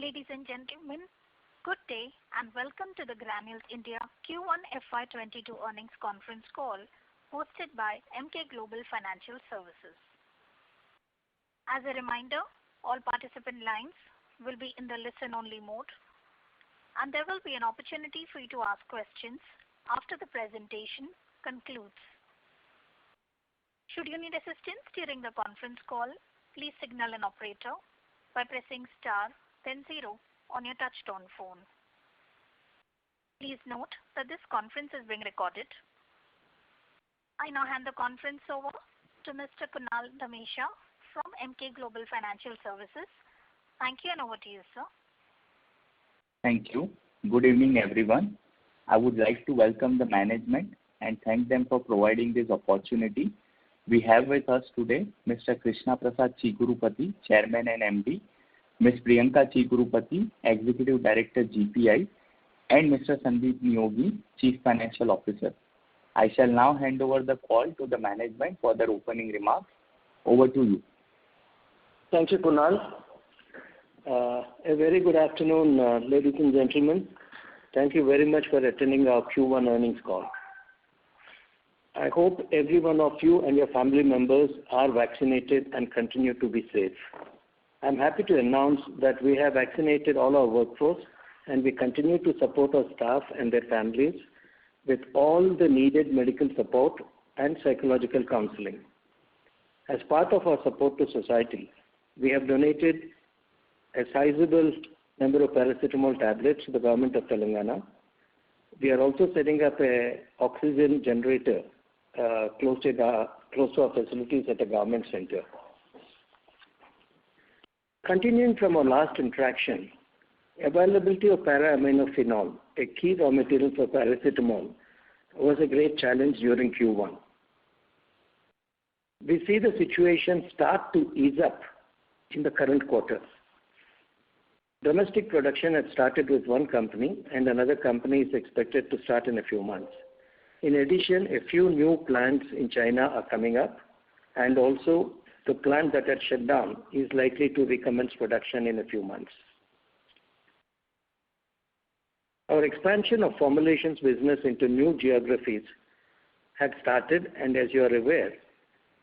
Ladies and gentlemen, good day and welcome to the Granules India Q1 FY22 earnings conference call hosted by Emkay Global Financial Services. As a reminder, all participant lines will be in the listen-only mode, and there will be an opportunity for you to ask questions after the presentation concludes. Should you need assistance during the conference call, please signal an operator by pressing star then 0 on your touchtone phone. Please note that this conference is being recorded. I now hand the conference over to Mr. Kunal Dhamesha from Emkay Global Financial Services. Thank you, and over to you, sir. Thank you. Good evening, everyone. I would like to welcome the management and thank them for providing this opportunity. We have with us today Mr. Krishna Prasad Chigurupati, Chairman and MD, Ms. Priyanka Chigurupati, Executive Director GPI, and Mr. Sandeep Neogi, Chief Financial Officer. I shall now hand over the call to the management for their opening remarks. Over to you. Thank you, Kunal. A very good afternoon, ladies and gentlemen. Thank you very much for attending our Q1 earnings call. I hope every one of you and your family members are vaccinated and continue to be safe. I'm happy to announce that we have vaccinated all our workforce and we continue to support our staff and their families with all the needed medical support and psychological counseling. As part of our support to society, we have donated a sizable number of paracetamol tablets to the government of Telangana. We are also setting up an oxygen generator close to our facilities at a government center. Continuing from our last interaction, availability of para-aminophenol, a key raw material for paracetamol, was a great challenge during Q1. We see the situation start to ease up in the current quarter. Domestic production had started with one company and another company is expected to start in a few months. In addition, a few new plants in China are coming up, and also the plant that had shut down is likely to recommence production in a few months. Our expansion of formulations business into new geographies had started, and as you are aware,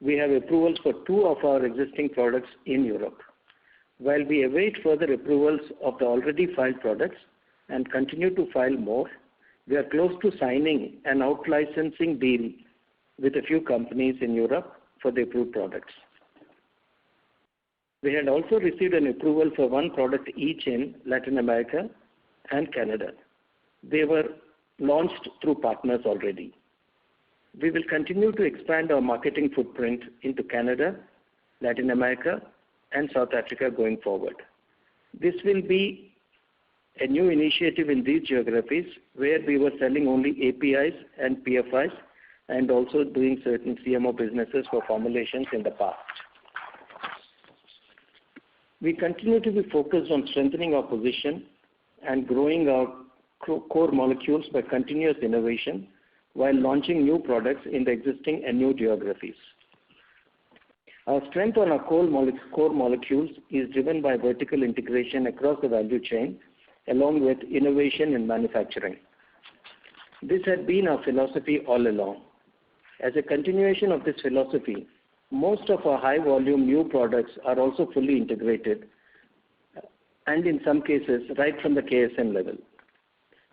we have approvals for 2 of our existing products in Europe. While we await further approvals of the already filed products and continue to file more, we are close to signing an out-licensing deal with a few companies in Europe for the approved products. We had also received an approval for 1 product each in Latin America and Canada. They were launched through partners already. We will continue to expand our marketing footprint into Canada, Latin America, and South Africa going forward. This will be a new initiative in these geographies where we were selling only APIs and PFIs and also doing certain CMO businesses for formulations in the past. We continue to be focused on strengthening our position and growing our core molecules by continuous innovation while launching new products in the existing and new geographies. Our strength on our core molecules is driven by vertical integration across the value chain along with innovation in manufacturing. This had been our philosophy all along. As a continuation of this philosophy, most of our high-volume new products are also fully integrated and in some cases right from the KSM level.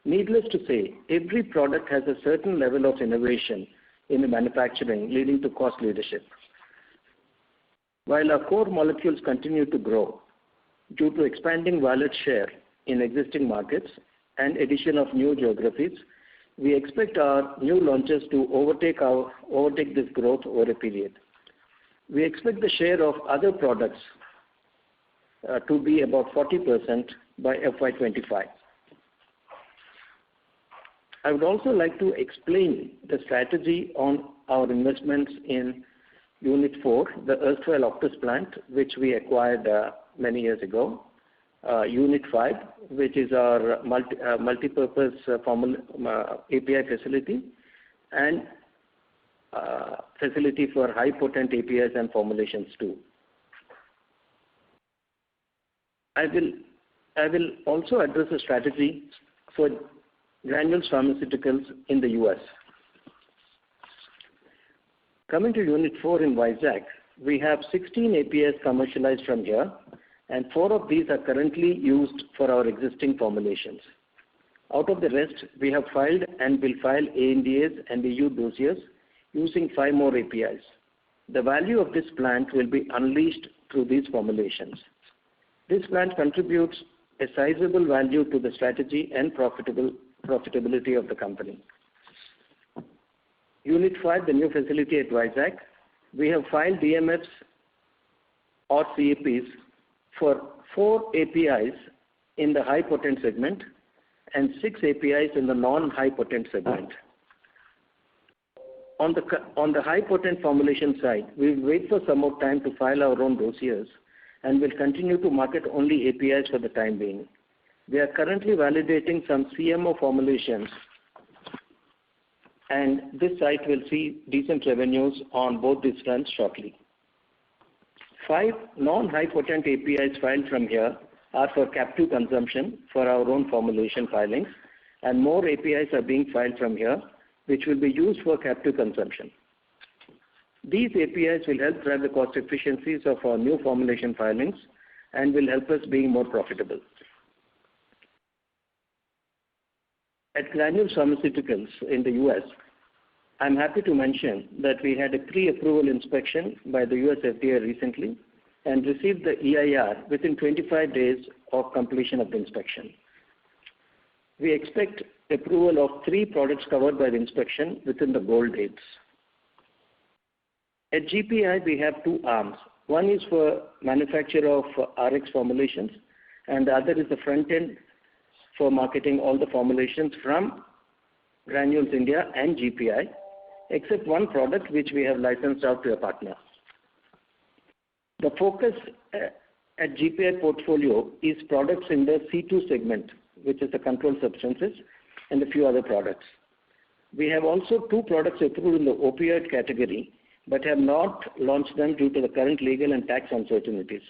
Needless to say, every product has a certain level of innovation in the manufacturing leading to cost leadership. While our core molecules continue to grow due to expanding wallet share in existing markets and addition of new geographies, we expect our new launches to overtake this growth over a period. We expect the share of other products to be about 40% by FY25. I would also like to explain the strategy on our investments in Unit 4, the erstwhile Optus plant, which we acquired many years ago, Unit 5, which is our multi-purpose API facility, and facility for high potent APIs and formulations too. I will I will also address the strategy for Granules Pharmaceuticals in the US. Coming to Unit 4 in Vizag, we have 16 APIs commercialized from here, and 4 of these are currently used for our existing formulations. Out of the rest, we have filed and will file ANDAs and EU dossiers using 5 more APIs. The value of this plant will be unleashed through these formulations. This plant contributes a sizable value to the strategy and profitability of the company. Unit 5, the new facility at Vizag, we have filed DMFs or CAPs for 4 APIs in the high potent segment and 6 APIs in the non-high potent segment. On the high potent formulation side, we will wait for some more time to file our own dossiers and will continue to market only APIs for the time being. We are currently validating some CMO formulations, and this site will see decent revenues on both these fronts shortly. 5 non-high potent APIs filed from here are for captive consumption for our own formulation filings, and more APIs are being filed from here, which will be used for captive consumption. These APIs will help drive the cost efficiencies of our new formulation filings and will help us being more profitable. At Granules Pharmaceuticals in the US, I'm happy to mention that we had a pre-approval inspection by the US FDA recently and received the EIR within 25 days of completion of the inspection. We expect approval of 3 products covered by the inspection within the goal dates. At GPI, we have 2 arms. One is for manufacture of RX formulations, and the other is the front end for marketing all the formulations from Granules India and GPI, except one product which we have licensed out to a partner. The focus at GPI portfolio is products in the C2 segment, which is the controlled substances, and a few other products. We have also 2 products approved in the opioid category, but have not launched them due to the current legal and tax uncertainties.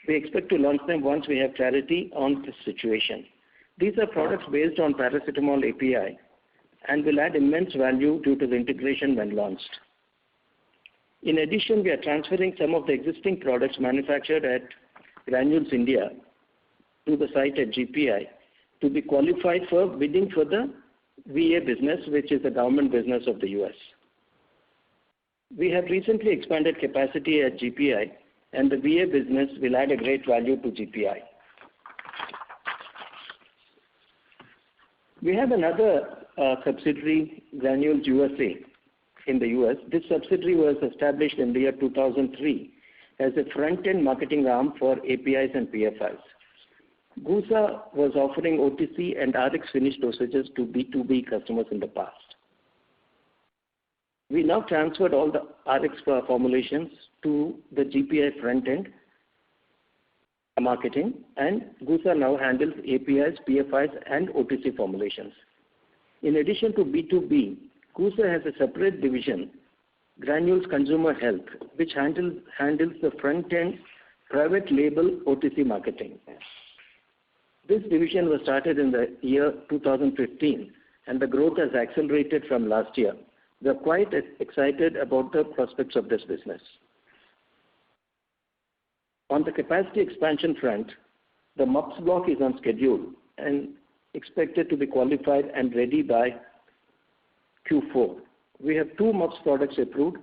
We expect to launch them once we have clarity on this situation. These are products based on paracetamol API and will add immense value due to the integration when launched. In addition, we are transferring some of the existing products manufactured at Granules India to the site at GPI to be qualified for bidding for the VA business, which is the government business of the US. We have recently expanded capacity at GPI, and the VA business will add a great value to GPI. We have another subsidiary, Granules USA, in the US. This subsidiary was established in the year 2003 as a front-end marketing arm for APIs and PFIs. GUSA was offering OTC and RX finished dosages to B2B customers in the past. We now transferred all the RX formulations to the GPI front-end marketing, and GUSA now handles APIs, PFIs, and OTC formulations. In addition to B2B, GUSA has a separate division, Granules Consumer Health, which handles the front-end private label OTC marketing. This division was started in the year 2015, and the growth has accelerated from last year. We are quite excited about the prospects of this business. On the capacity expansion front, the MUPS block is on schedule and expected to be qualified and ready by Q4. We have 2 MUPS products approved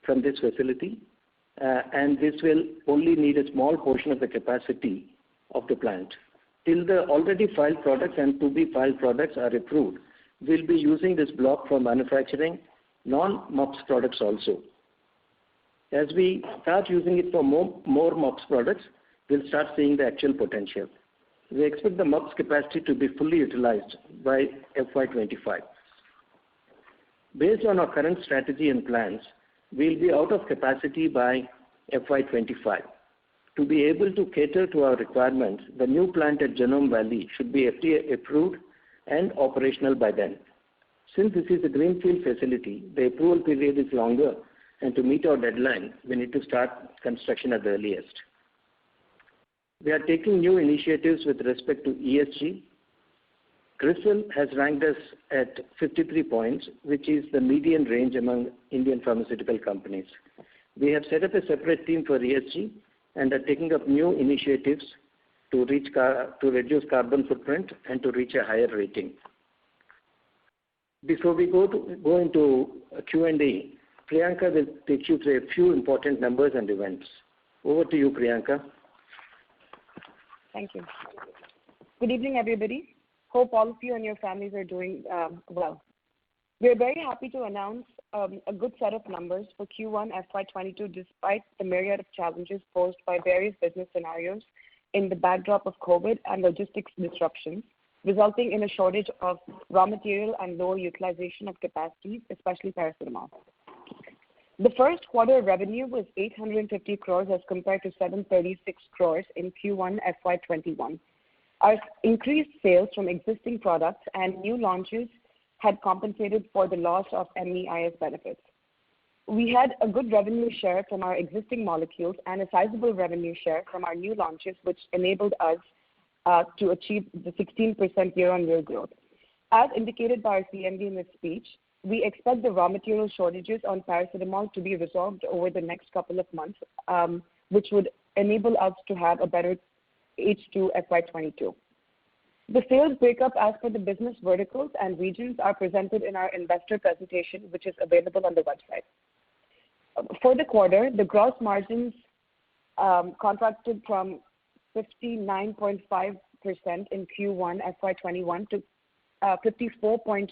from this facility, and this will only need a small portion of the capacity of the plant. Till the already filed products and to be filed products are approved, we'll be using this block for manufacturing non-MUPS products also. As we start using it for more MUPS products, we'll start seeing the actual potential. We expect the MUPS capacity to be fully utilized by FY25. Based on our current strategy and plans, we'll be out of capacity by FY25. To be able to cater to our requirements, the new plant at Genome Valley should be FDA approved and operational by then. Since this is a greenfield facility, the approval period is longer, and to meet our deadline, we need to start construction at the earliest. We are taking new initiatives with respect to ESG. CRISIL has ranked us at 53 points, which is the median range among Indian pharmaceutical companies. We have set up a separate team for ESG and are taking up new initiatives to reduce carbon footprint and to reach a higher rating. Before we go into Q&A, Priyanka will take you through a few important numbers and events. Over to you, Priyanka. Thank you. Good evening, everybody. Hope all of you and your families are doing well. We are very happy to announce a good set of numbers for Q1 FY22 despite the myriad of challenges posed by various business scenarios in the backdrop of COVID and logistics disruptions, resulting in a shortage of raw material and lower utilization of capacities, especially paracetamol. The first quarter revenue was 850 crores as compared to 736 crores in Q1 FY21. Our increased sales from existing products and new launches had compensated for the loss of MEIS benefits. We had a good revenue share from our existing molecules and a sizable revenue share from our new launches, which enabled us to achieve the 16% year-on-year growth. As indicated by our CMD in his speech, we expect the raw material shortages on paracetamol to be resolved over the next couple of months, which would enable us to have a better H2 FY22. The sales breakup as per the business verticals and regions are presented in our investor presentation, which is available on the website. For the quarter, the gross margins contracted from 59.5% in Q1 FY21 to 54.2%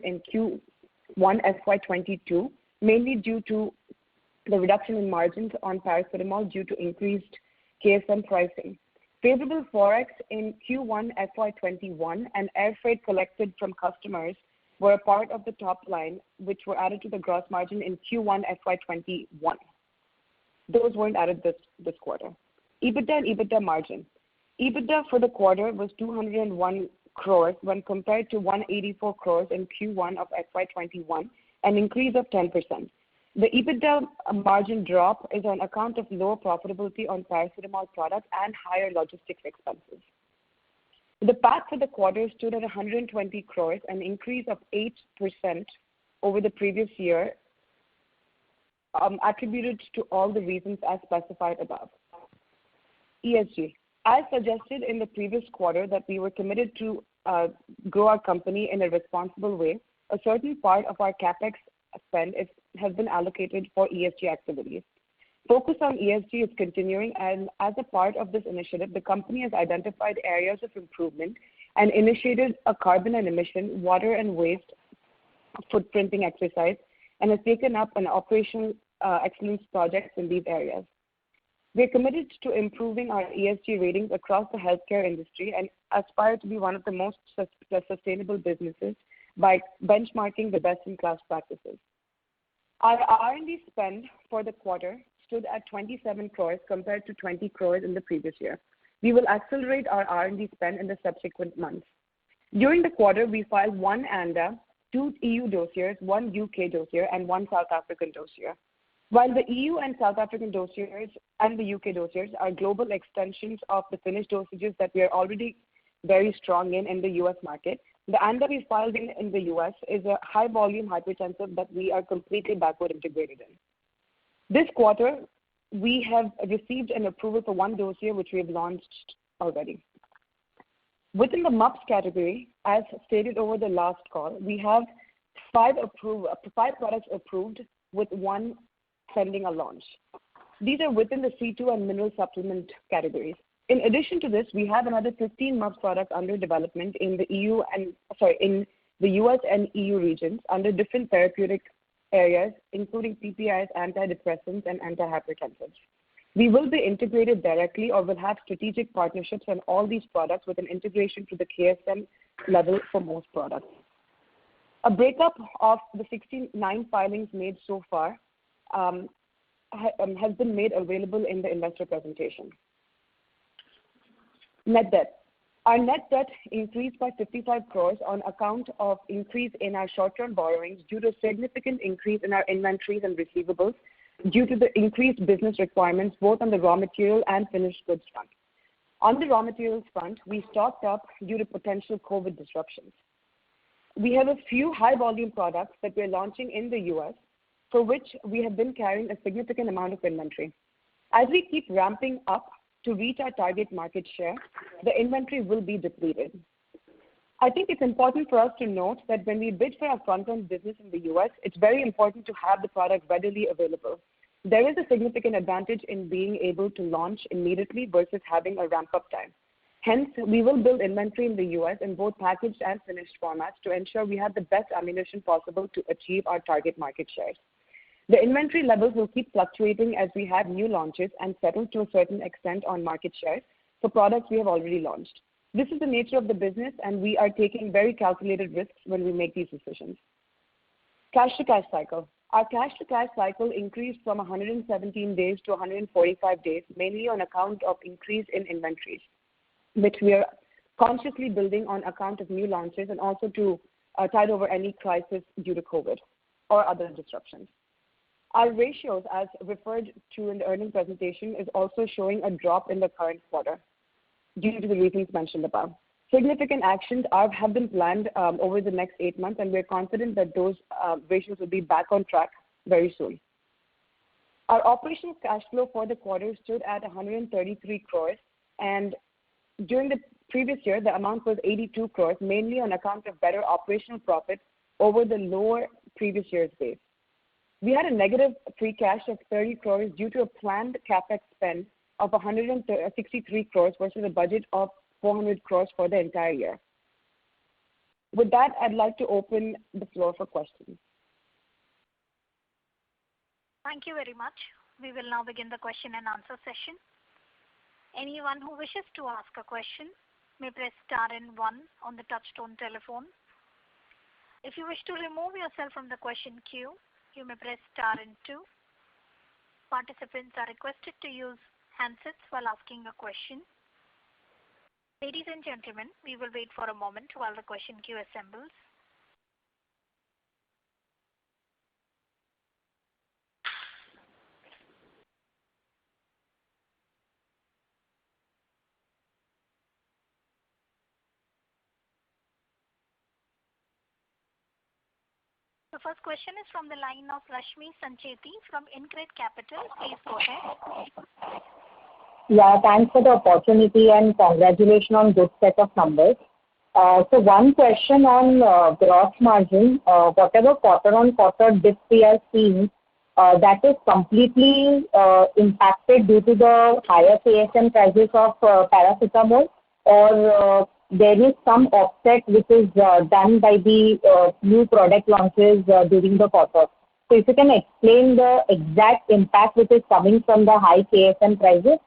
in Q1 FY22, mainly due to the reduction in margins on paracetamol due to increased KSM pricing. Favorable forex in Q1 FY21 and air freight collected from customers were a part of the top line, which were added to the gross margin in Q1 FY21. Those weren't added this quarter. EBITDA and EBITDA margin. EBITDA for the quarter was 201 crores when compared to 184 crores in Q1 of FY21, an increase of 10%. The EBITDA margin drop is on account of lower profitability on paracetamol products and higher logistics expenses. The PAT for the quarter stood at 120 crores, an increase of 8% over the previous year, attributed to all the reasons as specified above. ESG. As suggested in the previous quarter that we were committed to grow our company in a responsible way, a certain part of our capex spend has been allocated for ESG activities. Focus on ESG is continuing, and as a part of this initiative, the company has identified areas of improvement and initiated a carbon and emission, water and waste footprinting exercise, and has taken up an operational excellence projects in these areas. We are committed to improving our ESG ratings across the healthcare industry and aspire to be one of the most sustainable businesses by benchmarking the best-in-class practices. Our R&D spend for the quarter stood at 27 crores compared to 20 crores in the previous year. We will accelerate our R&D spend in the subsequent months. During the quarter, we filed one ANDA, 2 EU dossiers, 1 UK dossier, and 1 South African dossier. While the EU and South African dossiers and the UK dossiers are global extensions of the finished dosages that we are already very strong in the US market, the ANDA we filed in the US is a high-volume hypertensive that we are completely backward integrated in. This quarter, we have received an approval for 1 dossier, which we have launched already. Within the MUPS category, as stated over the last call, we have 5 products approved with 1 pending a launch. These are within the C2 and mineral supplement categories. In addition to this, we have another 15 MUPS products under development in the in the US and EU regions under different therapeutic areas, including PPIs, antidepressants, and antihypertensives. We will be integrated directly or will have strategic partnerships on all these products with an integration to the KSM level for most products. A breakup of the 69 filings made so far has been made available in the investor presentation. Net debt. Our net debt increased by 55 crores on account of increase in our short-term borrowings due to significant increase in our inventories and receivables due to the increased business requirements both on the raw material and finished goods front. On the raw materials front, we stocked up due to potential COVID disruptions. We have a few high-volume products that we're launching in the US, for which we have been carrying a significant amount of inventory. As we keep ramping up to reach our target market share, the inventory will be depleted. I think it's important for us to note that when we bid for our front-end business in the US, it's very important to have the product readily available. There is a significant advantage in being able to launch immediately versus having a ramp-up time. Hence, we will build inventory in the US in both packaged and finished formats to ensure we have the best ammunition possible to achieve our target market shares. The inventory levels will keep fluctuating as we have new launches and settle to a certain extent on market shares for products we have already launched. This is the nature of the business, and we are taking very calculated risks when we make these decisions. Cash to cash cycle. Our cash to cash cycle increased from 117 days to 145 days, mainly on account of increase in inventories, which we are consciously building on account of new launches and also to tide over any crisis due to COVID or other disruptions. Our ratios, as referred to in the earnings presentation, is also showing a drop in the current quarter due to the reasons mentioned above. Significant actions have been planned over the next 8 months, and we're confident that those ratios will be back on track very soon. Our operational cash flow for the quarter stood at 133 crores, and during the previous year, the amount was 82 crores, mainly on account of better operational profit over the lower previous year's base. We had a negative free cash of 30 crores due to a planned capex spend of 163 crores versus a budget of 400 crores for the entire year. With that, I'd like to open the floor for questions. Thank you very much. We will now begin the question and answer session. Anyone who wishes to ask a question may press star and 1 on the touchtone telephone. If you wish to remove yourself from the question queue, you may press star and 2. Participants are requested to use handsets while asking a question. Ladies and gentlemen, we will wait for a moment while the question queue assembles. The first question is from the line of Rashmi Sancheti from InCred Capital. Please go ahead. Yeah, thanks for the opportunity and congratulations on good set of numbers. So one question on gross margin. Whatever quarter-on-quarter dip we are seeing, that is completely impacted due to the higher KSM prices of paracetamol, or there is some offset which is done by the new product launches during the quarter. So if you can explain the exact impact which is coming from the high KSM prices.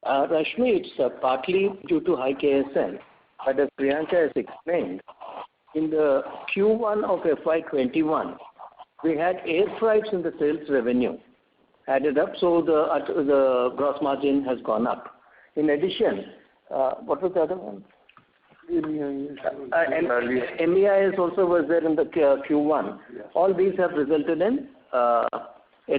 Rashmi, it's partly due to high KSM, but as Priyanka has explained, in the Q1 of FY21, we had air freights in the sales revenue added up, so the gross margin has gone up. In addition, what was the other one? MEIS also was there in the Q1. Yeah. All these have resulted in a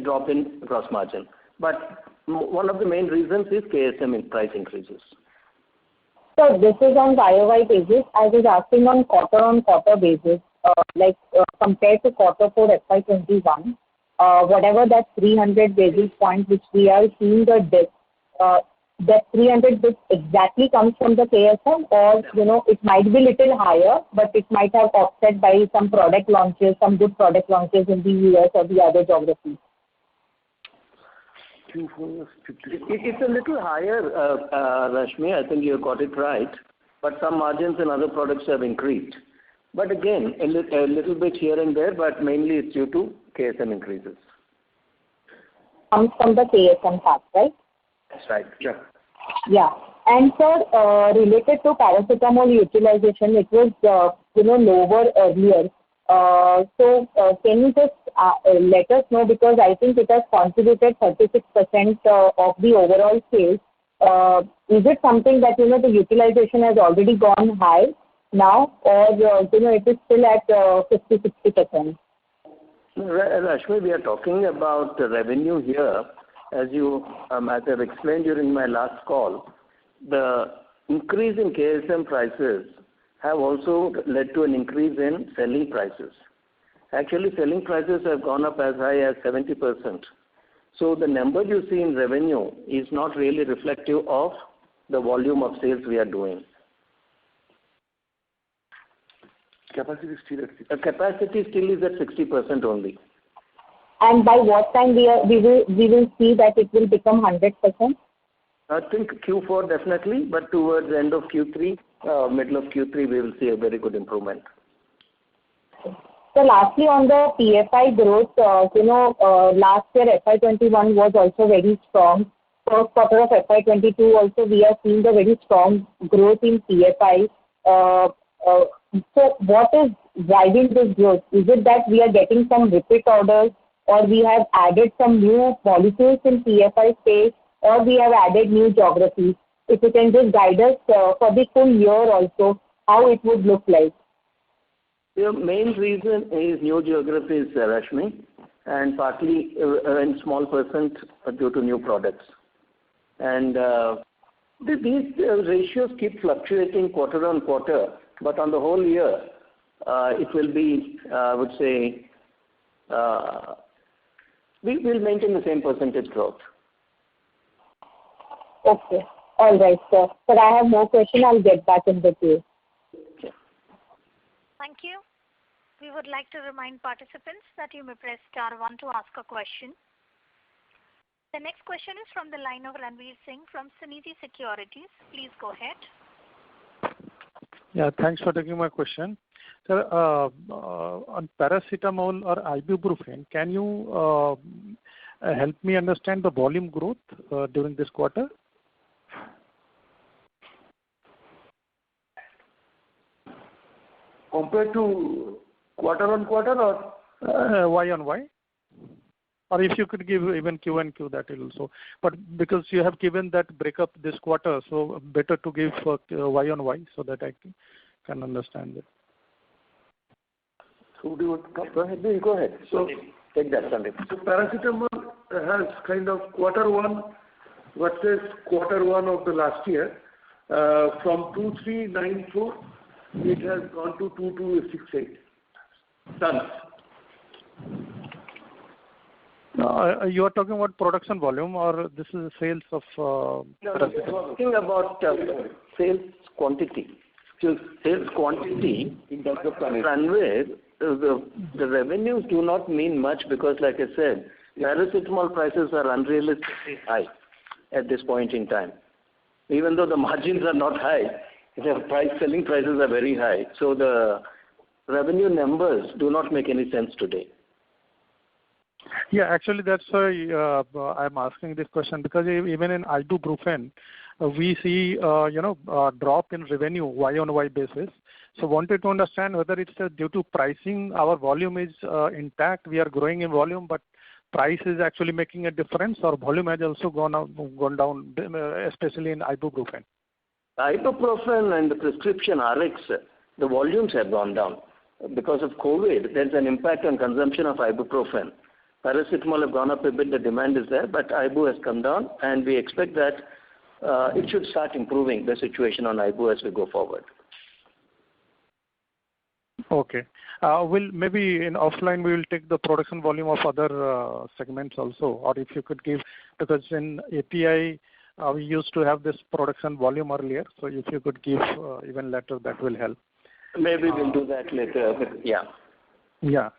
drop in gross margin. But one of the main reasons is KSM in price increases. So this is on YOY basis. I was asking on quarter-on-quarter basis, compared to quarter 4 FY21, whatever that 300 basis points which we are seeing the dip, that 300 bits exactly comes from the KSM, or it might be little higher, but it might have offset by some product launches, some good product launches in the US or the other geographies. It's a little higher, Rashmi. I think you got it right. But some margins in other products have increased. But again, a little bit here and there, but mainly it's due to KSM increases. Comes from the KSM part, right? That's right. Yeah. Yeah. And sir, related to paracetamol utilization, it was lower earlier. So can you just let us know, because I think it has contributed 36% of the overall sales. Is it something that the utilization has already gone high now, or it is still at 50-60%? Rashmi, we are talking about the revenue here. as I've explained during my last call, the increase in KSM prices have also led to an increase in selling prices. Actually, selling prices have gone up as high as 70%. So the number you see in revenue is not really reflective of the volume of sales we are doing. Capacity still is at 60% only. And by what time we will see that it will become 100%? I think Q4 definitely, but towards the end of Q3, middle of Q3, we will see a very good improvement. So lastly, on the PFI growth, last year FY21 was also very strong. First quarter of FY22 also we are seeing a very strong growth in PFI. So what is driving this growth? Is it that we are getting some repeat orders, or we have added some new molecules in PFI space, or we have added new geographies? If you can just guide us for the full year also, how it would look like. The main reason is new geographies, Rashmi, and partly in small percent due to new products. And these ratios keep fluctuating quarter on quarter, but on the whole year, it will be, I would say, we will maintain the same percentage growth. Okay. All right, sir. But I have more questions. I'll get back in the queue. Thank you. We would like to remind participants that you may press star 1 to ask a question. The next question is from the line of Ranveer Singh from Sunidhi Securities. Please go ahead. Yeah, thanks for taking my question. Sir, on paracetamol or ibuprofen, can you help me understand the volume growth during this quarter? Compared to quarter on quarter or? Y on Y? Or if you could give even Q and Q, that will also. But because you have given that breakup this quarter, so better to give Y on Y so that I can understand it. So do you go ahead? Go ahead. So take that, Sandeep. So paracetamol has kind of quarter one versus quarter one of the last year. From 2394, it has gone to 2268 tons. You are talking about production volume, or this is sales of No, we're talking about sales quantity. So sales quantity in terms of Ranveer, the revenues do not mean much because, like I said, paracetamol prices are unrealistically high at this point in time. Even though the margins are not high, the selling prices are very high. So the revenue numbers do not make any sense today. Yeah, actually that's why I'm asking this question, because even in ibuprofen, we see a drop in revenue Y on Y basis. So wanted to understand whether it's due to pricing, our volume is intact, we are growing in volume, but price is actually making a difference, or volume has also gone down, especially in ibuprofen. Ibuprofen and the prescription RX, the volumes have gone down. Because of COVID, there's an impact on consumption of ibuprofen. Paracetamol have gone up a bit, the demand is there, but Ibu has come down, and we expect that it should start improving the situation on Ibu as we go forward. Okay. We'll maybe in offline we will take the production volume of other segments also, or if you could give, because in API we used to have this production volume earlier, so if you could give even later, that will help. Maybe we'll do that later, but yeah. Yeah.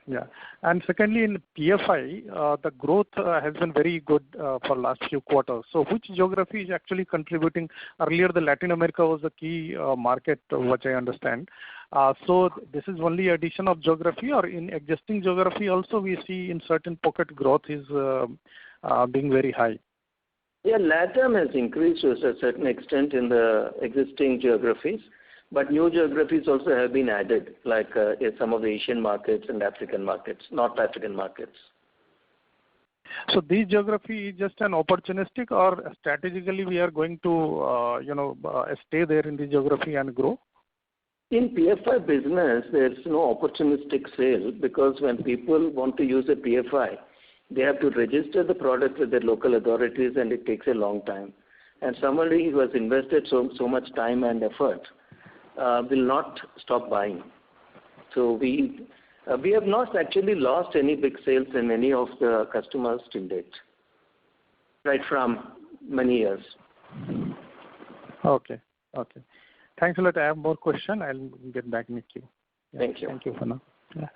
And secondly, in PFI, the growth has been very good for last few quarters. So which geography is actually contributing? Earlier, the Latin America was the key market, which I understand. So this is only addition of geography, or in existing geography also we see in certain pocket growth is being very high? Yeah, LATAM has increased to a certain extent in the existing geographies, but new geographies also have been added, like some of the Asian markets and African markets, North African markets. So these geography is just an opportunistic, or strategically we are going to stay there in the geography and grow? In PFI business, there's no opportunistic sale, because when people want to use a PFI, they have to register the product with their local authorities, and it takes a long time. And somebody who has invested so much time and effort will not stop buying. So we have not actually lost any big sales in any of the customers till date, right from many years. Okay. Thanks a lot. I have more question. I'll get back in the queue. Yeah, Thank you. Thank you for now. Yeah.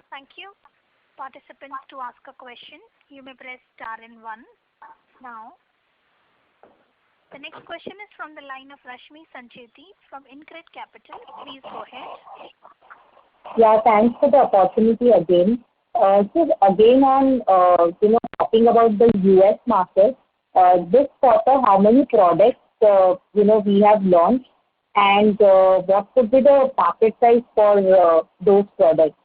Thank you. Participants, to ask a question, you may press star and 1 now. The next question is from the line of Rashmi Sancheti from InCred Capital. Please go ahead. Yeah, thanks for the opportunity again. So again on, talking about the US market, this quarter, how many products, we have launched, and what could be the market size for those products?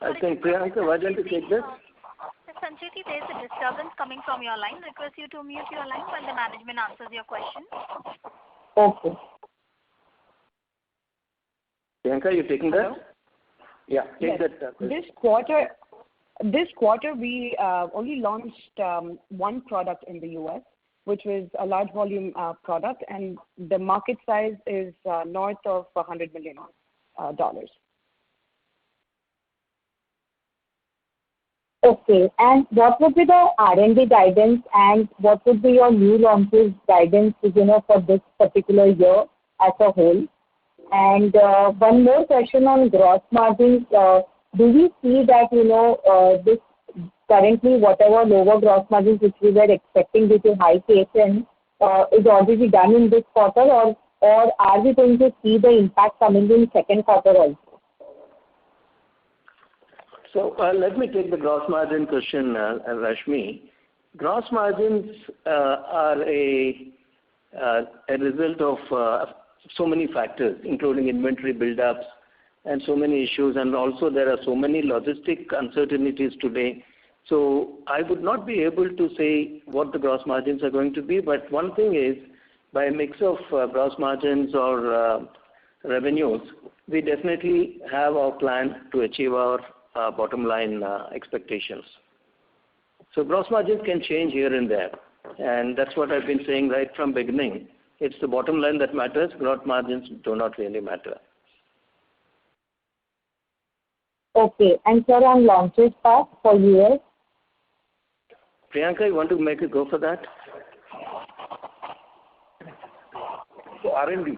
I think Priyanka, why don't you take this? Sancheti, there is a disturbance coming from your line. Request you to mute your line while the management answers your question. Okay. Priyanka, you taking that? Hello? Yeah, take Yes. that. This quarter we only launched one product in the US, which was a large volume product, and the market size is north of $100 million. Okay. And what would be the R&D guidance, and what would be your new launches guidance, for this particular year as a whole? And one more question on gross margins. Do we see that, this currently whatever lower gross margins which we were expecting due to high KSM is already done in this quarter, or are we going to see the impact coming in second quarter also? So let me take the gross margin question, Rashmi. Gross margins are a result of so many factors, including inventory buildups and so many issues, and also there are so many logistic uncertainties today. So I would not be able to say what the gross margins are going to be, but one thing is, by a mix of gross margins or revenues, we definitely have our plan to achieve our bottom line expectations. So gross margins can change here and there, and that's what I've been saying right from beginning. It's the bottom line that matters. Gross margins do not really matter. Okay. And sir, on launches part for US? Priyanka, you want to make a go for that? So R&D.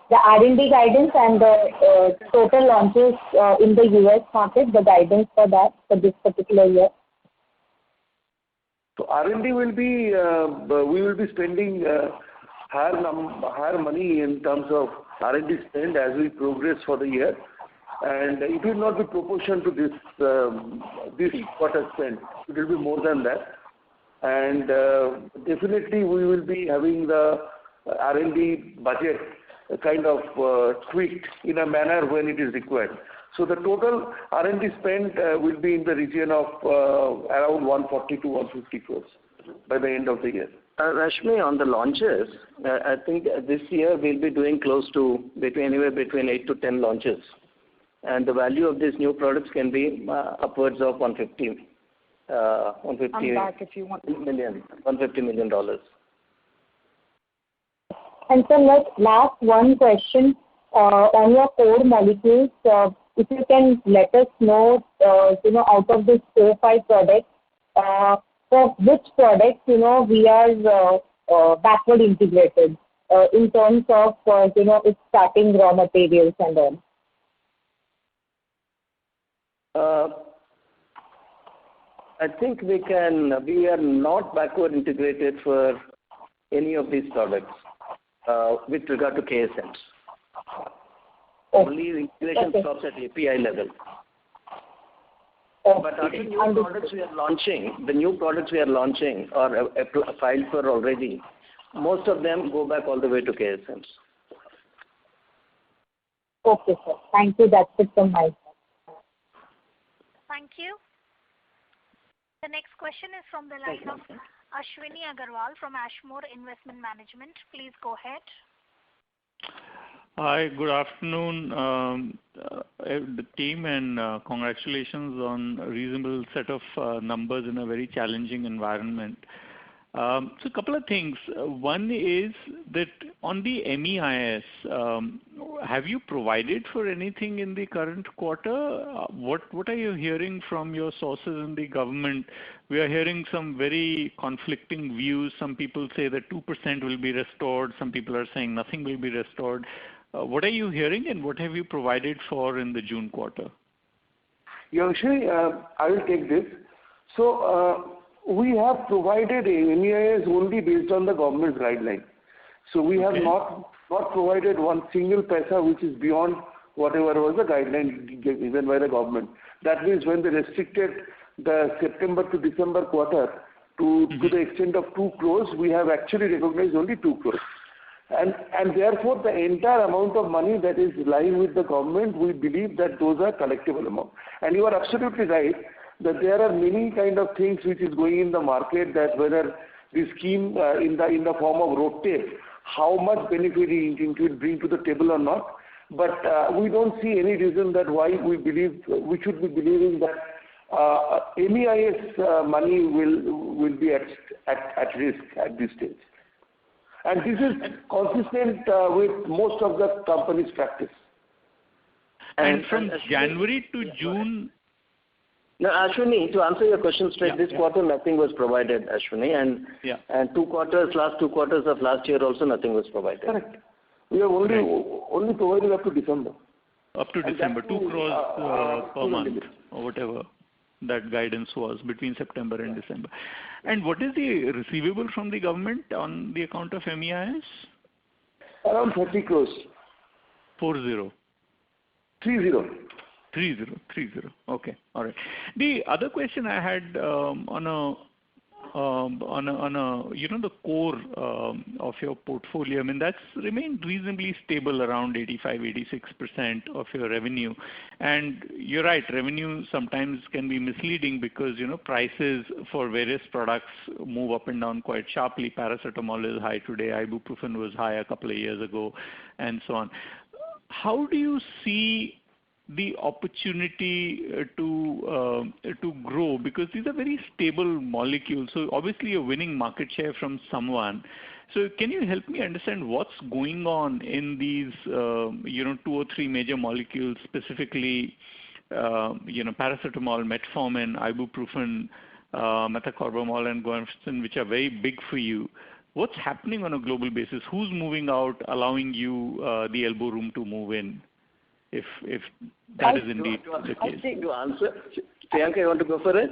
The R&D guidance and the total launches in the US market, the guidance for that for this particular year? So R&D will be, we will be spending higher money in terms of R&D spend as we progress for the year, and it will not be proportional to this quarter spend. It will be more than that, and definitely we will be having the R&D budget kind of tweaked in a manner when it is required. So the total R&D spend will be in the region of around 140 to 150 crores by the end of the year. Rashmi, on the launches, I think this year we'll be doing close to anywhere between 8 to 10 launches. And the value of these new products can be upwards of $150 I'm back if you want. $150 million. And so last one question on your core molecules. If you can let us know, out of this 4 or 5 products, for which products, we are backward integrated in terms of, its starting raw materials and all. I think we are not backward integrated for any of these products with regard to KSMs. Only integration stops at API level. But the new products we are launching or filed for already, most of them go back all the way to KSMs. Okay, sir. Thank you. That's it from my side. Thank you. The next question is from the line of Ashwini Agarwal from Ashmore Investment Management. Please go ahead. Hi, good afternoon, the team, and congratulations on a reasonable set of numbers in a very challenging environment. So a couple of things. One is that on the MEIS, have you provided for anything in the current quarter? What are you hearing from your sources in the government? We are hearing some very conflicting views. Some people say that 2% will be restored. Some people are saying nothing will be restored. What are you hearing, and what have you provided for in the June quarter? Yeah, actually, I will take this. So we have provided a MEIS only based on the government's guideline. So we have not provided one single paisa which is beyond whatever was the guideline given by the government. That means when they restricted the September to December quarter to the extent of 2 crores, we have actually recognized only 2 crores. And therefore, the entire amount of money that is lying with the government, we believe that those are collectible amount. And you are absolutely right that there are many kind of things which is going in the market, that whether the scheme in the form of road tape, how much benefit it will bring to the table or not. But we don't see any reason that why we should be believing that MEIS money will be at risk at this stage. And this is consistent with most of the company's practice. And from January to June... No, Ashwini, to answer your question straight, this quarter nothing was provided, Ashwini, and last 2 quarters of last year also nothing was provided. Correct. We have only provided up to December. Up to December, 2 crores per month, or whatever that guidance was between September and December. And what is the receivable from the government on the account of MEIS? Around 30 crores. 40? 30. 30. Okay, all right. The other question I had on the core of your portfolio, I mean, that's remained reasonably stable around 85-86% of your revenue. And you're right, revenue sometimes can be misleading because, prices for various products move up and down quite sharply. Paracetamol is high today, ibuprofen was high a couple of years ago, and so on. How do you see the opportunity to grow, because these are very stable molecules? So obviously you're winning market share from someone. So can you help me understand what's going on in these 2 or 3 major molecules, specifically paracetamol, metformin, ibuprofen, methocarbamol, and guanfacine, which are very big for you? What's happening on a global basis? Who's moving out, allowing you the elbow room to move in? If that is indeed the case. To answer, Priyanka, you want to go for it?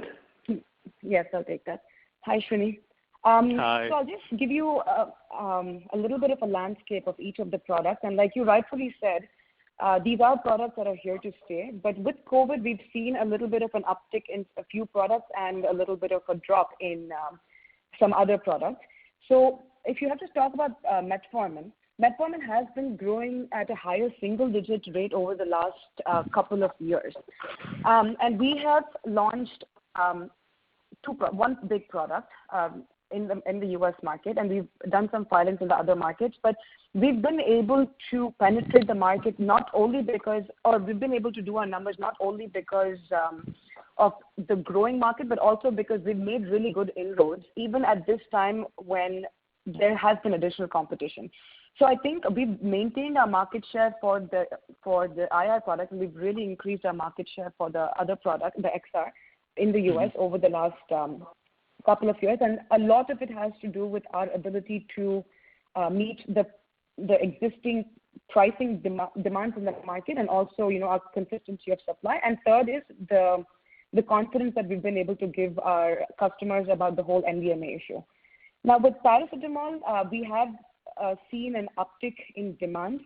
Yes, I'll take that. Hi, Shrini. Hi. So I'll just give you a little bit of a landscape of each of the products. And like you rightfully said, these are products that are here to stay. But with COVID, we've seen a little bit of an uptick in a few products and a little bit of a drop in some other products. So if you have to talk about metformin has been growing at a higher single-digit rate over the last couple of years. And we have launched one big product in the U.S. market, and we've done some filings in the other markets. But we've been able to penetrate the market not only because, or we've been able to do our numbers not only because of the growing market, but also because we've made really good inroads, even at this time when there has been additional competition. So I think we've maintained our market share for the IR product, and we've really increased our market share for the other product, the XR, in the US over the last couple of years. And a lot of it has to do with our ability to meet the existing pricing demands in the market, and also our consistency of supply. And third is the confidence that we've been able to give our customers about the whole NDMA issue. Now with paracetamol, we have seen an uptick in demand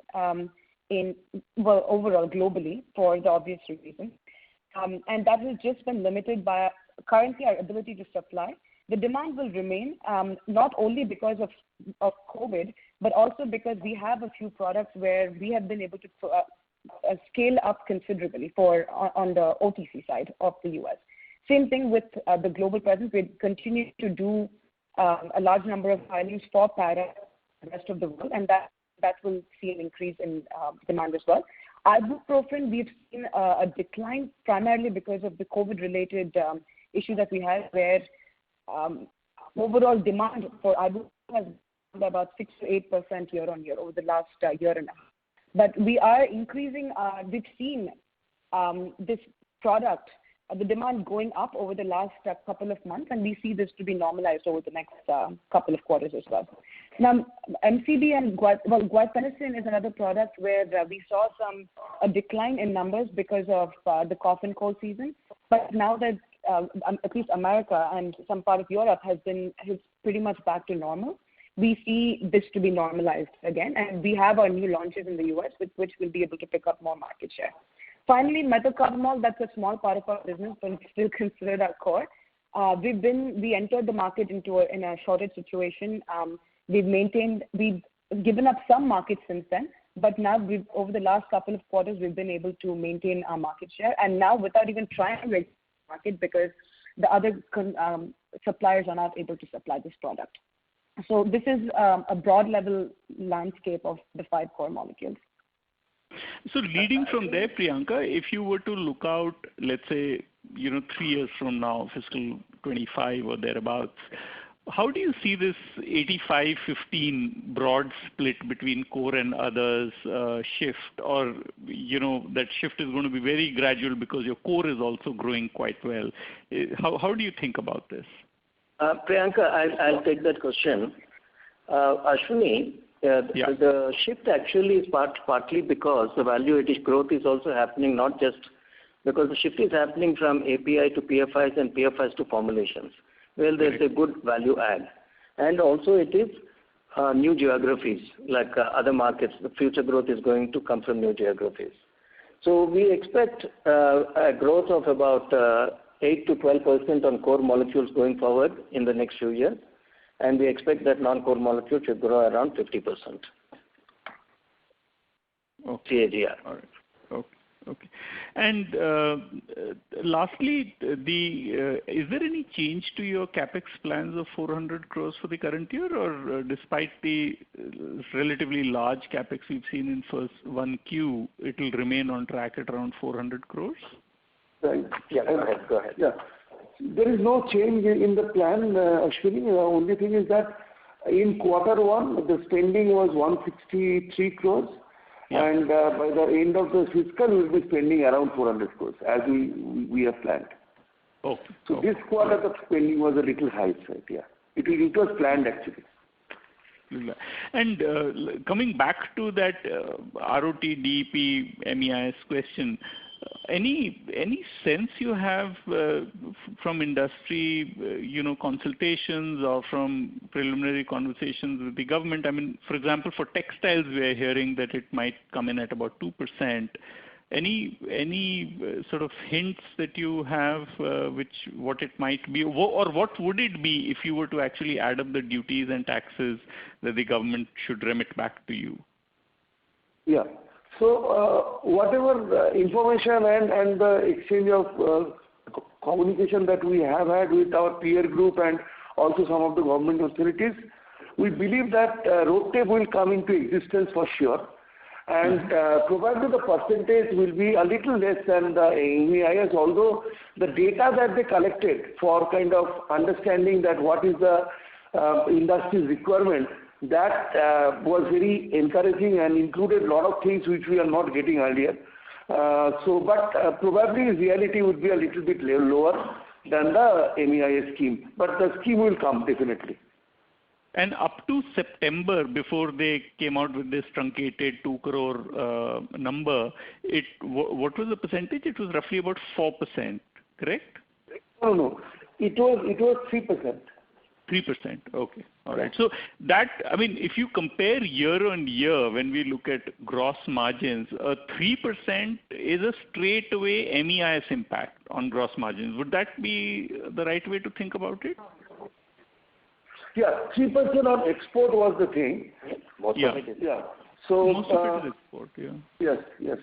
overall globally for the obvious reason. And that has just been limited by currently our ability to supply. The demand will remain, not only because of COVID, but also because we have a few products where we have been able to scale up considerably on the OTC side of the US. Same thing with the global presence. We continue to do a large number of filings for para the rest of the world, and that that will see an increase in demand as well. Ibuprofen, we've seen a decline primarily because of the COVID-related issue that we had, where overall demand for ibuprofen has grown by about 6 to 8% year on year over the last year and a half. But we are increasing. We've seen this product, the demand going up over the last couple of months, and we see this to be normalized over the next couple of quarters as well. Now, MCB and guaifenesin is another product where we saw a decline in numbers because of the cough and cold season. But now that at least America and some part of Europe is pretty much back to normal, we see this to be normalized again, and we have our new launches in the US with which we'll be able to pick up more market share. Finally, methocarbamol, that's a small part of our business, but it's still considered our core. We entered the market in a shortage situation. We've given up some markets since then, but now over the last couple of quarters, we've been able to maintain our market share, and now without even trying to make the market because the other suppliers are not able to supply this product. So this is a broad level landscape of the 5 core molecules. So leading from there, Priyanka, if you were to look out, let's say, 3 years from now, fiscal 25 or thereabouts, how do you see this 85-15 broad split between core and others shift? Or, that shift is going to be very gradual because your core is also growing quite well. How do you think about this? Priyanka, I'll take that question. Ashwini, the shift actually is partly because the value-added growth is also happening, not just because the shift is happening from API to PFIs and PFIs to formulations. Well, there's a good value add. And also it is new geographies, like other markets. The future growth is going to come from new geographies. So we expect a growth of about 8 to 12% on core molecules going forward in the next few years, and we expect that non-core molecules should grow around 50%. CAGR. All right. Okay. And lastly, is there any change to your capex plans of 400 crores for the current year, or despite the relatively large capex we've seen in first 1Q, it will remain on track at around 400 crores? Right. Yeah, go ahead. Yeah. There is no change in the plan, Ashwini. The only thing is that in quarter 1, the spending was 163 crores. Yeah. And by the end of the fiscal, we will be spending around 400 crores as we have planned. Okay. So this quarter, the spending was a little high, right? Yeah. It was planned actually. And coming back to that ROT, DEP, MEIS question, any sense you have from industry, consultations or from preliminary conversations with the government? I mean, for example, for textiles, we are hearing that it might come in at about 2%. Any sort of hints that you have, what it might be, or what would it be if you were to actually add up the duties and taxes that the government should remit back to you? Yeah. So whatever information and the exchange of communication that we have had with our peer group and also some of the government authorities, we believe that roadtape will come into existence for sure. And probably the percentage will be a little less than the MEIS, although the data that they collected for kind of understanding that what is the industry's requirement, that was very encouraging and included a lot of things which we are not getting earlier. But probably reality would be a little bit lower than the MEIS scheme. But the scheme will come definitely. And up to September, before they came out with this truncated 2 crore number, what was the percentage? It was roughly about 4%, correct? No. It was 3%. 3%. Okay. All right. So that, I mean, if you compare year on year, when we look at gross margins, 3% is a straightaway MEIS impact on gross margins. Would that be the right way to think about it? Yeah, 3% on export was the thing. Most of it is. Yeah. So most of it is export. Yeah. Yes.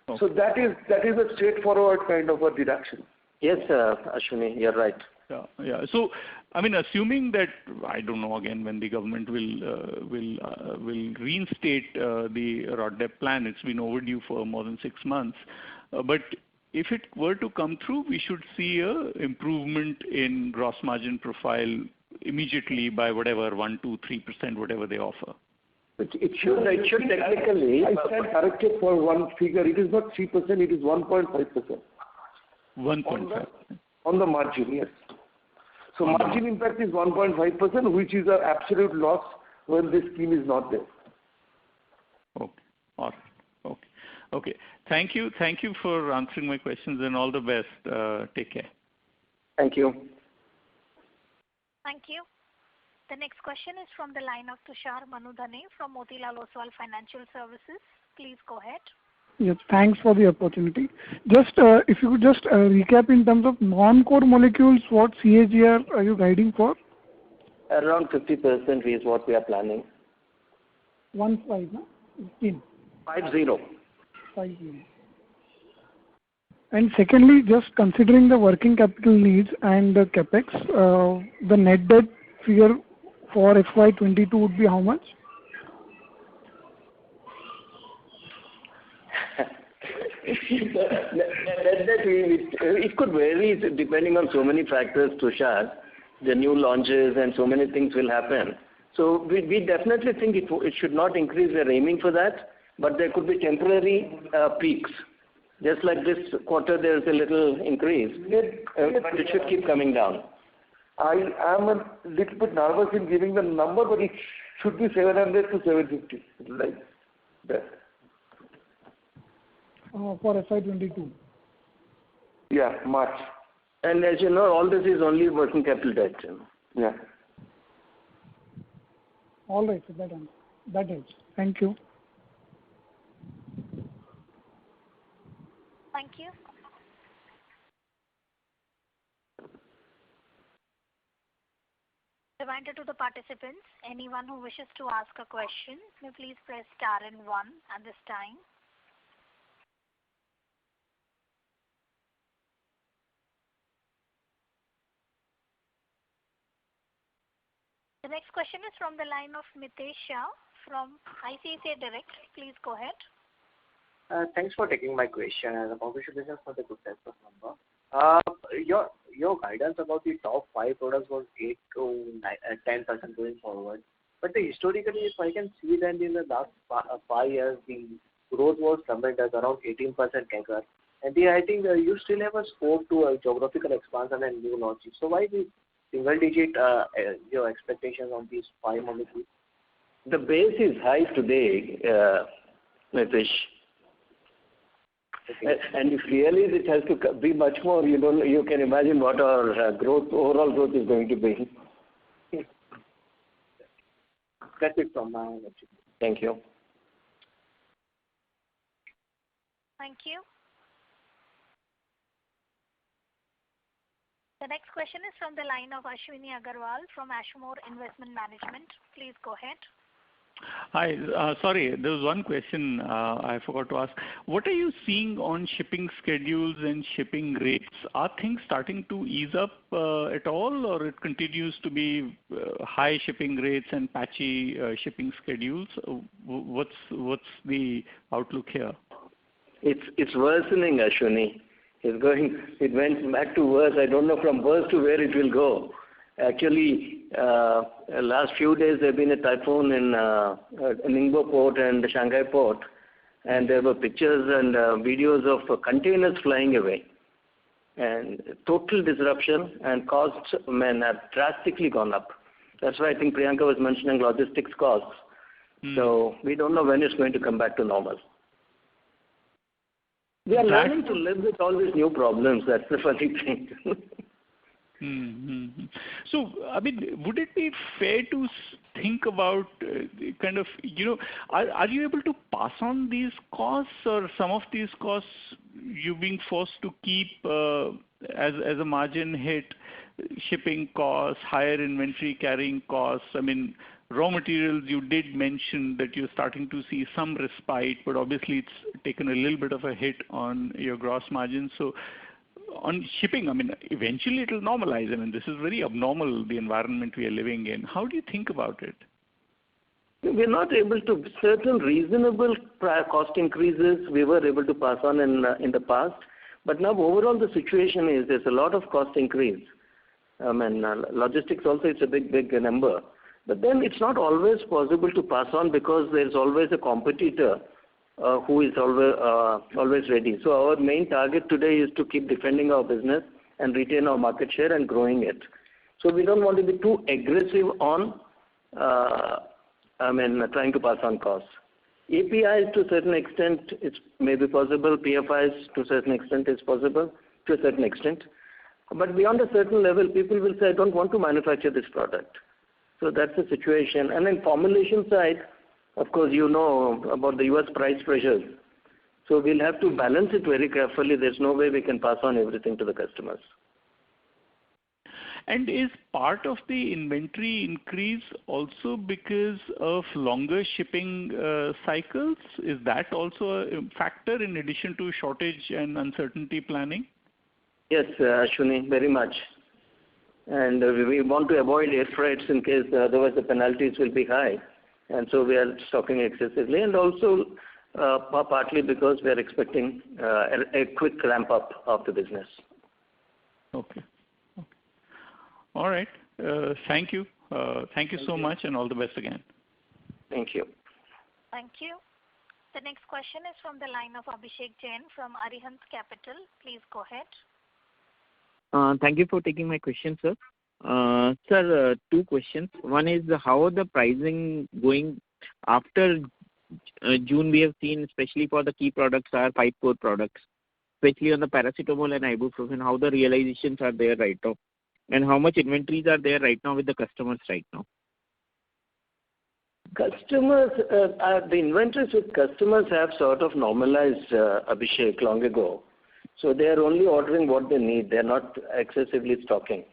Okay. So that is a straightforward kind of a deduction. Yes, Ashwini, you're right. Yeah. So I mean, assuming that, I don't know again when the government will reinstate the RoDTEP plan. It's been overdue for more than 6 months. But if it were to come through, we should see a improvement in gross margin profile immediately by whatever 1, 2, 3%, whatever they offer. It should technically. I stand corrected for one figure. It is not 3%. It is 1.5%. 1.5. On the margin, yes. So margin impact is 1.5%, which is an absolute loss when this scheme is not there. Okay. All right. Okay. Thank you for answering my questions, and all the best. Take care. Thank you. Thank you. The next question is from the line of Tushar Manudhane from Motilal Oswal Financial Services. Please go ahead. Yes, thanks for the opportunity. Just if you could just recap in terms of non-core molecules, what CAGR are you guiding for? Around 50% is what we are planning. 15, no? 15. 50. 50. And secondly, just considering the working capital needs and the capex, the net debt figure for FY22 would be how much? It could vary depending on so many factors, Tushar. The new launches and so many things will happen. So we definitely think it should not increase. We're aiming for that, but there could be temporary peaks. Just like this quarter, there's a little increase, but it should keep coming down. I am a little bit nervous in giving the number, but it should be 700 to 750, like that. For FY22. Yeah, March. And as you know, all this is only working capital debt. Yeah. All right, so that helps. Thank you. Thank you. Reminder to the participants, anyone who wishes to ask a question, may please press star and 1 at this time. The next question is from the line of Mitesh Shah from ICICI Direct. Please go ahead. Thanks for taking my question, and congratulations for the good set of number. Your guidance about the top 5 products was 8 to 10% going forward. But historically, if I can see that in the last 5 years, the growth was somewhere at around 18% CAGR. And I think you still have a scope to geographical expansion and new launches. So why the single digit your expectations on these 5 molecules? The base is high today, Mitesh. Okay. And if really it has to be much more, you can imagine what our overall growth is going to be. That's it from my end. Thank you. Thank you. The next question is from the line of Ashwini Agarwal from Ashmore Investment Management. Please go ahead. Hi. Sorry, there was one question I forgot to ask. What are you seeing on shipping schedules and shipping rates? Are things starting to ease up at all, or it continues to be high shipping rates and patchy shipping schedules? What's the outlook here? It's worsening, Ashwini. It went back to worse. I don't know from worse to where it will go. Actually, last few days there have been a typhoon in Ningbo port and the Shanghai port, and there were pictures and videos of containers flying away. And total disruption and costs have drastically gone up. That's why I think Priyanka was mentioning logistics costs. So we don't know when it's going to come back to normal. We are learning to live with all these new problems. That's the funny thing. Mm-hmm. So, I mean, would it be fair to think about kind of, are you able to pass on these costs, or some of these costs you being forced to keep as a margin hit, shipping costs, higher inventory carrying costs? I mean, raw materials, you did mention that you're starting to see some respite, but obviously it's taken a little bit of a hit on your gross margin. So on shipping, I mean, eventually it will normalize. I mean, this is very abnormal, the environment we are living in. How do you think about it? We're not able to. Certain reasonable cost increases we were able to pass on in the past, but now overall the situation is there's a lot of cost increase. Logistics also is a big number, but then it's not always possible to pass on because there's always a competitor who is always ready. So our main target today is to keep defending our business and retain our market share and growing it. So we don't want to be too aggressive on trying to pass on costs. APIs to a certain extent it's maybe possible, PFIs to a certain extent is possible, to a certain extent. But beyond a certain level, people will say, I don't want to manufacture this product. So that's the situation. And then formulation side, of course, you know about the US price pressures. So we'll have to balance it very carefully. There's no way we can pass on everything to the customers. And is part of the inventory increase also because of longer shipping cycles? Is that also a factor in addition to shortage and uncertainty planning? Yes, Ashwini, very much. And we want to avoid air freights in case otherwise the penalties will be high. And so we are stocking excessively, and also partly because we are expecting a quick ramp up of the business. Okay. All right. Thank you. Thank you so much, and all the best again. Thank you. Thank you. The next question is from the line of Abhishek Jain from Arihant Capital. Please go ahead. Thank you for taking my question, sir. Sir, two questions. One is how are the pricing going after June? We have seen, especially for the key products, our 5 core products, especially on the paracetamol and ibuprofen, how the realizations are there right now, and how much inventories are there right now with the customers right now? Customers, the inventories with customers have sort of normalized, Abhishek, long ago. So they are only ordering what they need. They are not excessively stocking.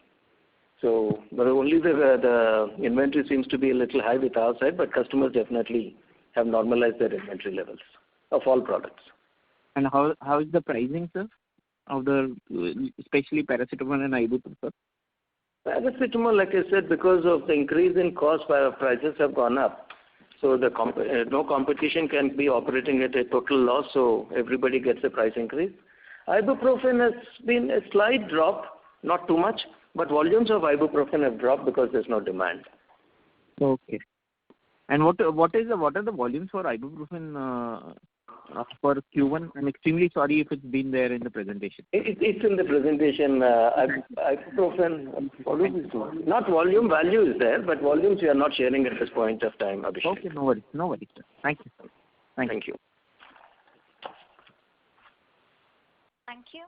So, but only the inventory seems to be a little high with our side, but customers definitely have normalized their inventory levels of all products. And how is the pricing, sir, of the especially paracetamol and ibuprofen? Paracetamol, like I said, because of the increase in cost, prices have gone up. So no competition can be operating at a total loss, so everybody gets a price increase. Ibuprofen has been a slight drop, not too much, but volumes of ibuprofen have dropped because there's no demand. Okay. And what are the volumes for ibuprofen for Q1? I'm extremely sorry if it's been there in the presentation. It's in the presentation. Ibuprofen, not volume, value is there, but volumes we are not sharing at this point of time, Abhishek. Okay, no worries, sir. Thank you. Thank you. Thank you.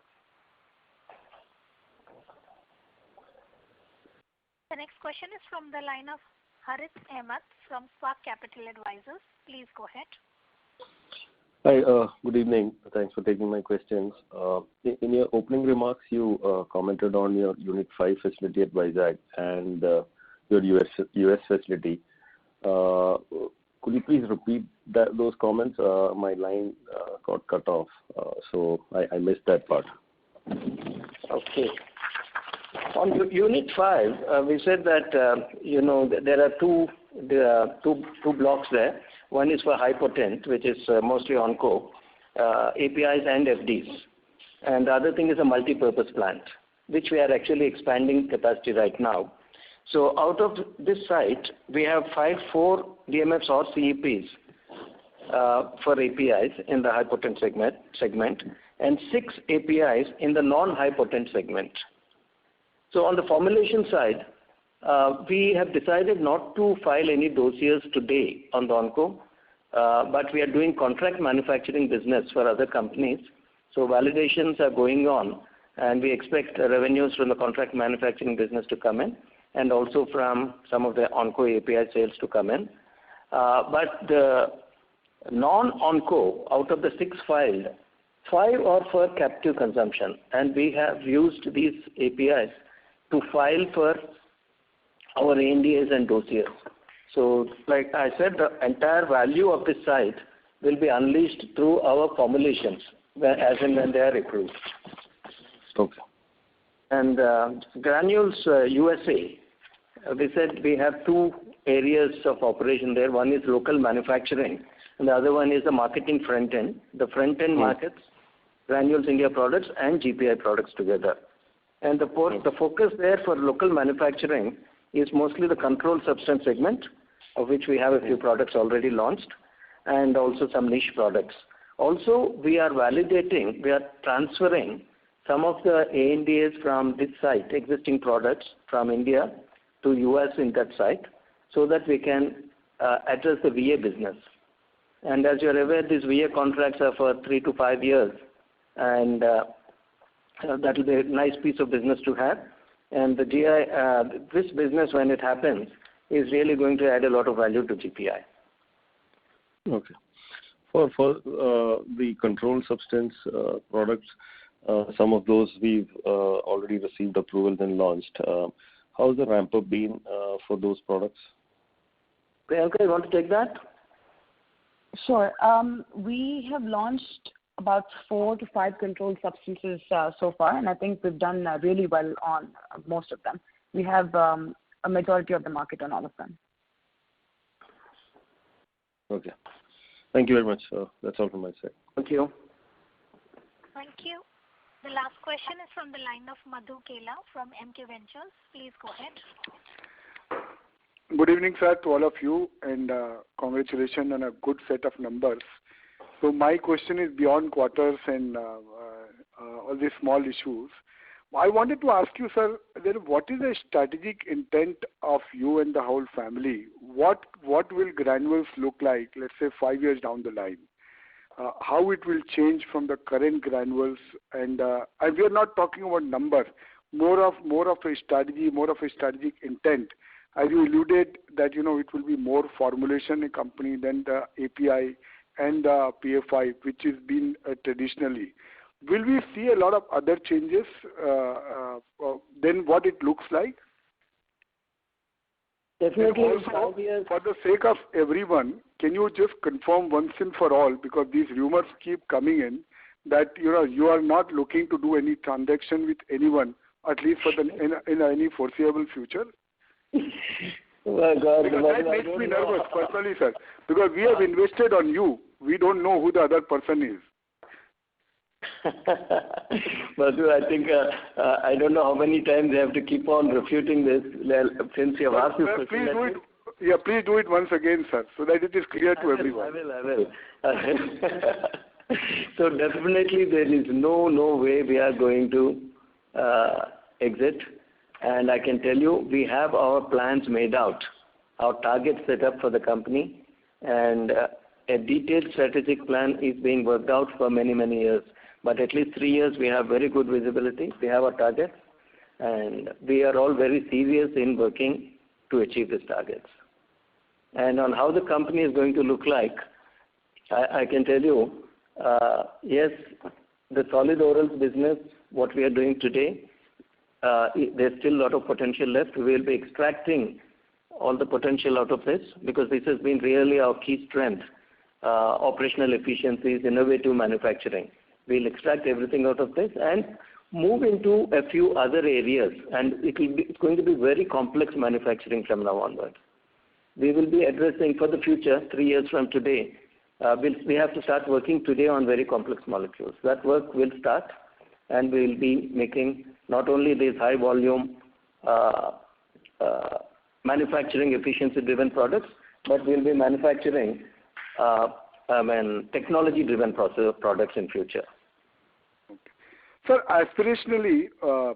The next question is from the line of Harith Ahmed from Spark Capital Advisors. Please go ahead. Hi, good evening. Thanks for taking my questions. In your opening remarks, you commented on your Unit 5 facility at Vizag and your US facility. Could you please repeat those comments? My line got cut off, so I missed that part. Okay. On Unit 5, we said that there are two blocks there. One is for high potent, which is mostly onco, APIs and FDs. And the other thing is a multi-purpose plant, which we are actually expanding capacity right now. So out of this site, we have 4 DMFs or CEPs for APIs in the high potent segment and 6 APIs in the non-high potent segment. So on the formulation side, we have decided not to file any dossiers today on the onco, but we are doing contract manufacturing business for other companies. So validations are going on, and we expect revenues from the contract manufacturing business to come in, and also from some of the onco API sales to come in. But the non-onco, out of the 6 filed, 5 are for captive consumption, and we have used these APIs to file for our ANDAs and dossiers. So, like I said, the entire value of this site will be unleashed through our formulations, as and when they are approved. Okay. And Granules USA, we said we have two areas of operation there. One is local manufacturing, and the other one is the marketing front end. The front end markets, Granules India products and GPI products together. And the focus there for local manufacturing is mostly the controlled substance segment, of which we have a few products already launched, and also some niche products. Also, we are transferring some of the ANDAs from this site, existing products from India to US in that site, so that we can address the VA business. And as you're aware, these VA contracts are for 3 to 5 years, and that will be a nice piece of business to have. And the this business, when it happens, is really going to add a lot of value to GPI. Okay. For the controlled substance products, some of those we've already received approvals and launched. How's the ramp-up been for those products? Priyanka, you want to take that? Sure. We have launched about 4 to 5 controlled substances so far, and I think we've done really well on most of them. We have a majority of the market on all of them. Okay. Thank you very much. That's all from my side. Thank you. Thank you. The last question is from the line of Madhu Kela from MK Ventures. Please go ahead. Good evening, sir, to all of you, and congratulations on a good set of numbers. So my question is beyond quarters and all these small issues. I wanted to ask you, sir, what is the strategic intent of you and the whole family? What will Granules look like, let's say, 5 years down the line? How it will change from the current Granules, and we are not talking about numbers, more of a strategy, more of a strategic intent. As you alluded that it will be more formulation a company than the API and the PFI, which has been traditionally. Will we see a lot of other changes than what it looks like? Definitely. Also, for the sake of everyone, can you just confirm once and for all, because these rumors keep coming in, that you are not looking to do any transaction with anyone, at least for in any foreseeable future? Oh God, because that makes me nervous personally, sir. Because we have invested on you. We don't know who the other person is. Madhu, I think I don't know how many times I have to keep on refuting this since you have asked this question. Please do it once again, sir, so that it is clear to everyone. I will. So definitely there is no way we are going to exit. And I can tell you, we have our plans made out, our targets set up for the company, and a detailed strategic plan is being worked out for many, many years. But at least 3 years, we have very good visibility. We have our targets, and we are all very serious in working to achieve these targets. And on how the company is going to look like, I can tell you, yes, the solid orals business, what we are doing today, there's still a lot of potential left. We will be extracting all the potential out of this, because this has been really our key strength, operational efficiencies, innovative manufacturing. We'll extract everything out of this and move into a few other areas, and it's going to be very complex manufacturing from now onward. We will be addressing for the future, 3 years from today, we have to start working today on very complex molecules. That work will start, and we will be making not only these high volume manufacturing efficiency driven products, but we'll be manufacturing technology driven products in future. Okay. Sir, aspirationally,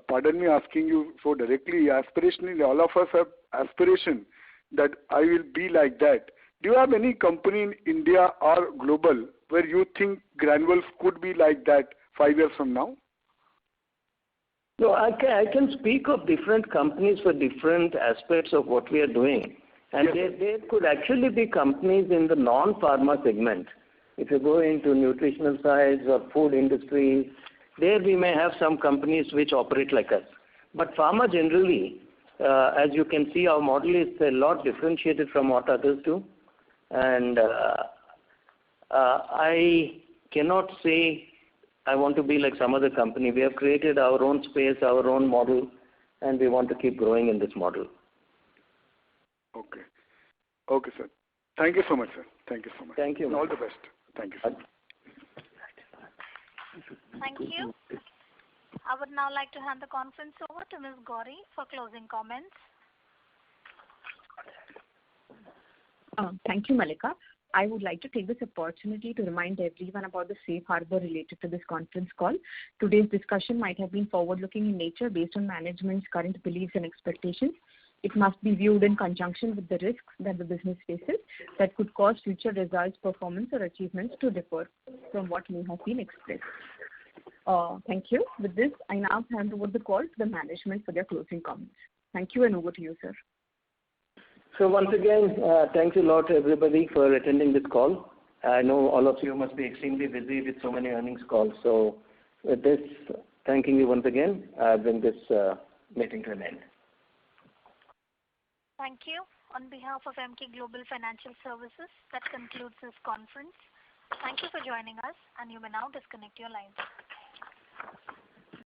pardon me asking you so directly, aspirationally all of us have aspiration that I will be like that. Do you have any company in India or global where you think Granules could be like that 5 years from now? No, I can speak of different companies for different aspects of what we are doing. And there could actually be companies in the non-pharma segment. If you go into nutritional sides or food industries, there we may have some companies which operate like us. But pharma generally, as you can see, our model is a lot differentiated from what others do. And I cannot say I want to be like some other company. We have created our own space, our own model, and we want to keep growing in this model. Okay. Okay, sir. Thank you so much, sir. Thank you so much. Thank you. And all the best. Thank you, sir. Thank you. I would now like to hand the conference over to Ms. Gauri for closing comments. Thank you, Malika. I would like to take this opportunity to remind everyone about the safe harbor related to this conference call. Today's discussion might have been forward-looking in nature based on management's current beliefs and expectations. It must be viewed in conjunction with the risks that the business faces that could cause future results, performance, or achievements to differ from what may have been expressed. Thank you. With this, I now hand over the call to the management for their closing comments. Thank you, and over to you, sir. So once again, thanks a lot to everybody for attending this call. I know all of you must be extremely busy with so many earnings calls. So with this, thanking you once again, I bring this meeting to an end. Thank you. On behalf of Emkay Global Financial Services, that concludes this conference. Thank you for joining us, and you may now disconnect your lines.